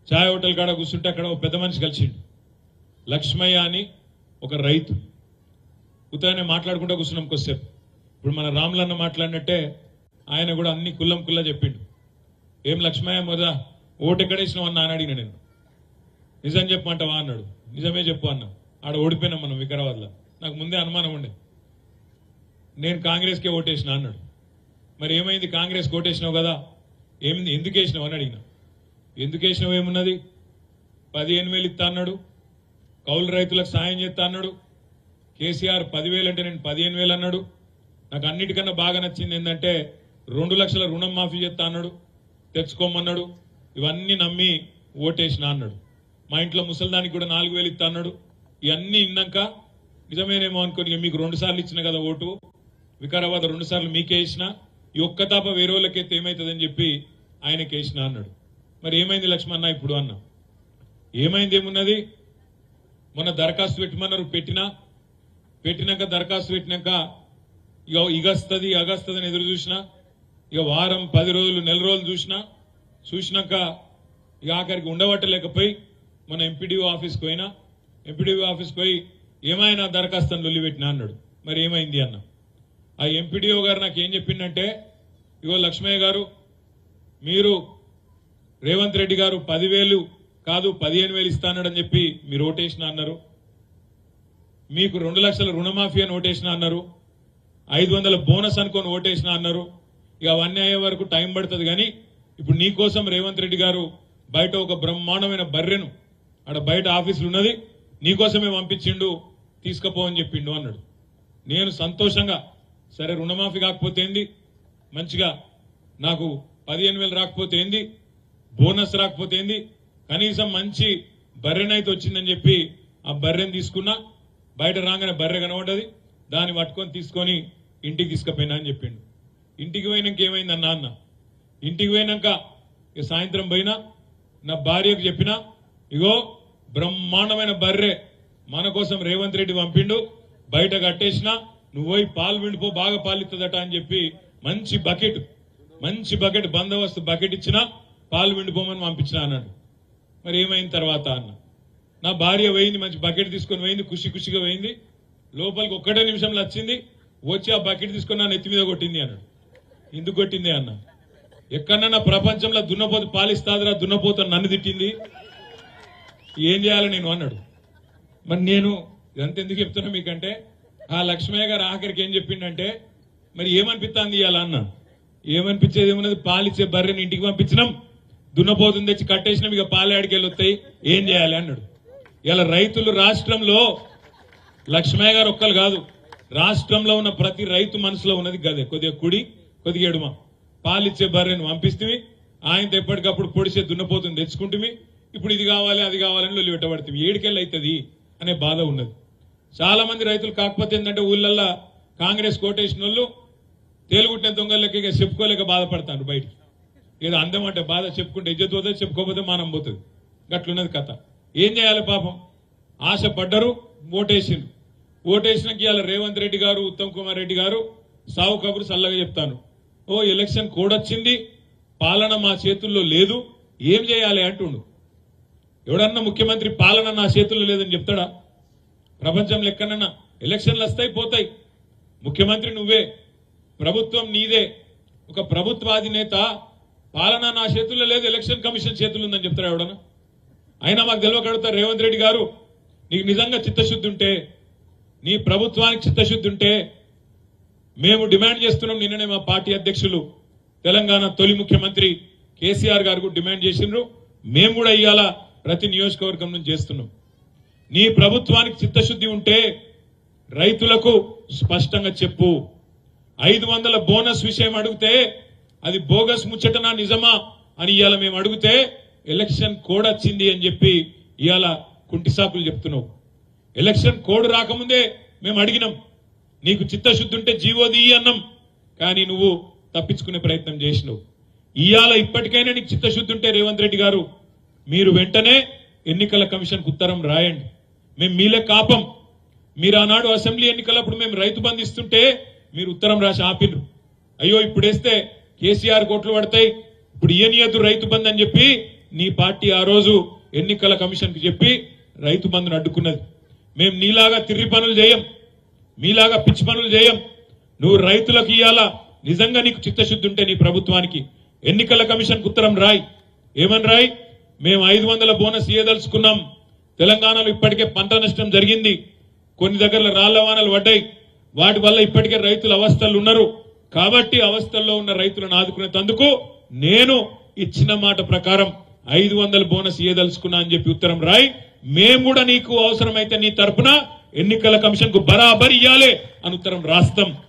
ఛాయ్ hotel కాడ కూర్చుంటే అక్కడ ఒక పెద్ద మనిషి కలిసిండు. లక్ష్మయ్య అని ఒక రైతు. ఉత్తగానే మాట్లాడుకుంటూ కూర్చున్నాం కొద్దిసేపు. ఇప్పుడు మన రాములన్న మాట్లాడినట్టే ఆయన కూడా అన్ని కుల్లం కుల్లా చెప్పిండు. ఏం లక్ష్మయ్య మొదట ఓటు ఎక్కడేసినావు అన్న అని అడిగిన నేను. నిజం చెప్పమంటావా అన్నాడు. నిజమే చెప్పు అన్నా. ఆడ ఓడిపోయినాం మనం వికారాబాద్లో. నాకు ముందే అనుమానం ఉండే. నేను కాంగ్రెస్కే ఓటేసిన అన్నాడు. మరి ఏమైంది, కాంగ్రెస్ ఓటేసినావు కదా, ఏమైంది, ఎందుకు వేసినావు అని అడిగిన. ఎందుకు వేసినావు ఏమున్నది, 15,000 ఇస్తా అన్నాడు, కౌలు రైతులకు సాయం చేస్తా అన్నాడు. కేసీఆర్ 10,000 అంటే నేను 15,000 అన్నాడు. నాకు అన్నిటికన్నా బాగా నచ్చింది ఏంటంటే 2 లక్షల రుణం మాఫీ చేస్తా అన్నాడు, తెచ్చుకోమన్నాడు. ఇవన్నీ నమ్మి ఓటేసిన అన్నాడు. మా ఇంట్లో ముసలిదానికి కూడా 4,000 ఇస్తా అన్నాడు. ఇవన్నీ ఇన్నాక నిజమేనేమో అనుకోని మీకు 2 సార్లు ఇచ్చిన కదా ఓటు, వికారాబాద్ 2 సార్లు మీకే ఇచ్చిన, ఈ ఒక్క తాప వేరే వాళ్ళకైతే ఏమవుతుందని చెప్పి ఆయనకి వేసిన అన్నాడు. మరి ఏమైంది లక్ష్మణ ఇప్పుడు అన్న. ఏమైంది ఏమున్నది, మొన్న దరఖాస్తు పెట్టమన్నారు, పెట్టినాక దరఖాస్తు పెట్టినాక ఇక ఇగస్తుంది అని ఎదురు చూసినా, ఇక వారం 10 రోజులు నెల రోజులు చూసినాక ఇక ఆఖరికి ఉండబట్టలేకపోయి మన ఎంపీడీఓ ఆఫీస్కి పోయినా. ఎంపీడీఓ ఆఫీస్కి పోయి ఏమైనా దరఖాస్తు లొల్లి పెట్టినా అన్నాడు. మరి ఏమైంది అన్న. ఆ ఎంపీడీఓ గారు నాకు ఏం చెప్పిందంటే, ఇగో లక్ష్మయ్య గారు, మీరు రేవంత్ రెడ్డి గారు 10,000 కాదు 15,000 ఇస్తానని చెప్పి మీరు ఓటేసిన అన్నారు. మీకు 2 లక్షల రుణమాఫీ అని ఓటేసిన అన్నారు. 500 బోనస్ అనుకొని ఓటేసిన అన్నారు. ఇక అవన్నీ అయ్యే వరకు టైం పడుతుంది. కానీ ఇప్పుడు నీకోసం రేవంత్ రెడ్డి గారు బయట ఒక బ్రహ్మాండమైన బర్రెను ఆడ బయట ఆఫీసులు ఉన్నది, నీకోసమే పంపించిండు, తీసుకుపో అని చెప్పిండు అన్నాడు. నేను సంతోషంగా, సరే రుణమాఫీ కాకపోతే ఏంది, మంచిగా నాకు 15,000 రాకపోతే ఏంది, బోనస్ రాకపోతే ఏంది, కనీసం మంచి బర్రెనైతే వచ్చిందని చెప్పి ఆ బర్రెని తీసుకున్నా. బయట రాగానే బర్రె కనబడ్డది, దాన్ని పట్టుకొని తీసుకొని ఇంటికి తీసుకుపోయినా అని చెప్పిండు. ఇంటికి పోయినాక ఏమైందన్నా అన్న. ఇంటికి పోయినాక ఇక సాయంత్రం పోయినా నా భార్యకు చెప్పినా, ఇగో బ్రహ్మాండమైన బర్రె మన కోసం రేవంత్ రెడ్డి పంపిండు, బయట కట్టేసినా, నువ్వు పోయి పాలు విండిపో, బాగా పాలిస్తుందట అని చెప్పి మంచి బకెట్ బందోబస్తు బకెట్ ఇచ్చినా, పాలు విండిపోమని పంపించిన అన్నాడు. మరి ఏమైంది తర్వాత అన్న. నా భార్య పోయింది, మంచి బకెట్ తీసుకొని పోయింది, ఖుషిగా పోయింది. లోపలికి 1 నిమిషంలో వచ్చింది, వచ్చి ఆ బకెట్ తీసుకొని నా నెత్తి మీద కొట్టింది అన్నాడు. ఎందుకు కొట్టింది అన్న. ఎక్కడన్నా ప్రపంచంలో దున్నపోతు పాలిస్తాదిరా, దున్నపోత నన్ను తిట్టింది, ఏం చేయాలి నేను అన్నాడు. మరి నేను ఇదంతా ఎందుకు చెప్తున్నా మీకంటే, ఆ లక్ష్మయ్య గారు ఆఖరికి ఏం చెప్పిండంటే, మరి ఏమనిపిస్తుంది ఇవాళ అన్న. ఏమనిపించేది ఏమన్నది, పాలిచ్చే బర్రెని ఇంటికి పంపించినాం, దున్నపోతుంది తెచ్చి కట్టేసినాం, ఇక పాలు ఆడికెళ్ళి వస్తాయి, ఏం చేయాలి అన్నాడు. ఇలా రైతులు రాష్ట్రంలో లక్ష్మయ్య గారు ఒక్కరు కాదు, రాష్ట్రంలో ఉన్న ప్రతి రైతు మనసులో ఉన్నది గదే, కొద్దిగా కుడి కొద్దిగా ఎడుమ. పాలిచ్చే బర్రెను పంపిస్తుంది, ఆయనతో ఎప్పటికప్పుడు పొడిచే దున్నపోతుంది తెచ్చుకుంటుంది, ఇప్పుడు ఇది కావాలి అది కావాలని లొల్లి పెట్టబడుతుంది, ఏడికెళ్ళి అవుతుంది అనే బాధ ఉన్నది. చాలా మంది రైతులు. కాకపోతే ఏంటంటే ఊళ్ళల్లో కాంగ్రెస్ కోటేసిన వాళ్ళు తేలుగుట్టిన దొంగలకి చెప్పుకోలేక బాధపడతారు. బయటికి ఏదో అందం అంటే బాధ, చెప్పుకుంటే ఇజ్జత్ పోతుంది, చెప్పుకోకపోతే మానం పోతుంది. గట్లున్నది కథ. ఏం చేయాలి పాపం, ఆశపడ్డరు, ఓటేసిండ్రు. ఓటేసినాక ఇవాళ రేవంత్ రెడ్డి గారు, ఉత్తమ్ కుమార్ రెడ్డి గారు సావు కబురు చల్లగా చెప్తాను, ఓ ఎలక్షన్ కోడ్ వచ్చింది, పాలన మా చేతుల్లో లేదు, ఏం చేయాలి అంటుండు. ఎవడన్నా ముఖ్యమంత్రి పాలన నా చేతుల్లో లేదని చెప్తాడా? ప్రపంచంలో ఎక్కడన్నా ఎలక్షన్లు వస్తాయి పోతాయి, ముఖ్యమంత్రి నువ్వే, ప్రభుత్వం నీదే. ఒక ప్రభుత్వాధినేత పాలన నా చేతుల్లో లేదు, ఎలక్షన్ కమిషన్ చేతుల్లో ఉందని చెప్తారా ఎవడన్నా? అయినా మాకు తెలియకడుగుతారు, రేవంత్ రెడ్డి గారు నీకు నిజంగా చిత్తశుద్ధి ఉంటే, నీ ప్రభుత్వానికి చిత్తశుద్ధి ఉంటే, మేము డిమాండ్ చేస్తున్నాం. నిన్ననే మా పార్టీ అధ్యక్షులు తెలంగాణ తొలి ముఖ్యమంత్రి కేసీఆర్ గారు డిమాండ్ చేసిండ్రు, మేము కూడా ఇవాళ ప్రతి నియోజకవర్గం నుంచి చేస్తున్నాం. నీ ప్రభుత్వానికి చిత్తశుద్ధి ఉంటే రైతులకు స్పష్టంగా చెప్పు. 500 బోనస్ విషయం అడిగితే అది బోగస్ ముచ్చటనా నిజమా అని ఇవాళ మేము అడిగితే ఎలక్షన్ కోడ్ వచ్చింది అని చెప్పి ఇవాళ కుంటిసాకులు చెప్తున్నావు. ఎలక్షన్ కోడ్ రాకముందే మేము అడిగినాం, నీకు చిత్తశుద్ధి ఉంటే జీవోది అన్నాం, కానీ నువ్వు తప్పించుకునే ప్రయత్నం చేసినావు. ఇవాళ ఇప్పటికైనా నీకు చిత్తశుద్ధి ఉంటే రేవంత్ రెడ్డి గారు, మీరు వెంటనే ఎన్నికల కమిషన్కు ఉత్తరం రాయండి. మేము మీలే కాపం. మీరు ఆనాడు అసెంబ్లీ ఎన్నికలప్పుడు మేము రైతు బంధు ఇస్తుంటే మీరు ఉత్తరం రాసి ఆపిన్రు. అయ్యో ఇప్పుడు వేస్తే కేసీఆర్ కోట్లు పడతాయి, ఇప్పుడు ఇయనియద్దు రైతు బంధు అని చెప్పి నీ పార్టీ ఆ రోజు ఎన్నికల కమిషన్ కి చెప్పి రైతు బంధును అడ్డుకున్నది. మేము నీలాగా తిర్రి పనులు చేయం, మీలాగా పిచ్చి పనులు చేయం. నువ్వు రైతులకు ఇయ్యాలా నిజంగా నీకు చిత్తశుద్ధి ఉంటే నీ ప్రభుత్వానికి ఎన్నికల కమిషన్ కు ఉత్తరం రాయి. ఏమని రాయి? మేము 500 బోనస్ ఇయ్యదలుచుకున్నాం. తెలంగాణలో ఇప్పటికే పంట నష్టం జరిగింది, కొన్ని దగ్గర రాళ్ల వానలు పడ్డాయి, వాటి వల్ల ఇప్పటికే రైతులు అవస్థలు ఉన్నారు. కాబట్టి అవస్థల్లో ఉన్న రైతులను ఆదుకునేందుకు నేను ఇచ్చిన మాట ప్రకారం 500 బోనస్ ఇయ్యదలుచుకున్నా అని చెప్పి ఉత్తరం రాయి. మేము కూడా నీకు అవసరమైతే నీ తరపున ఎన్నికల కమిషన్ కు బరాబర్ ఇయ్యాలి అని ఉత్తరం రాస్తాం.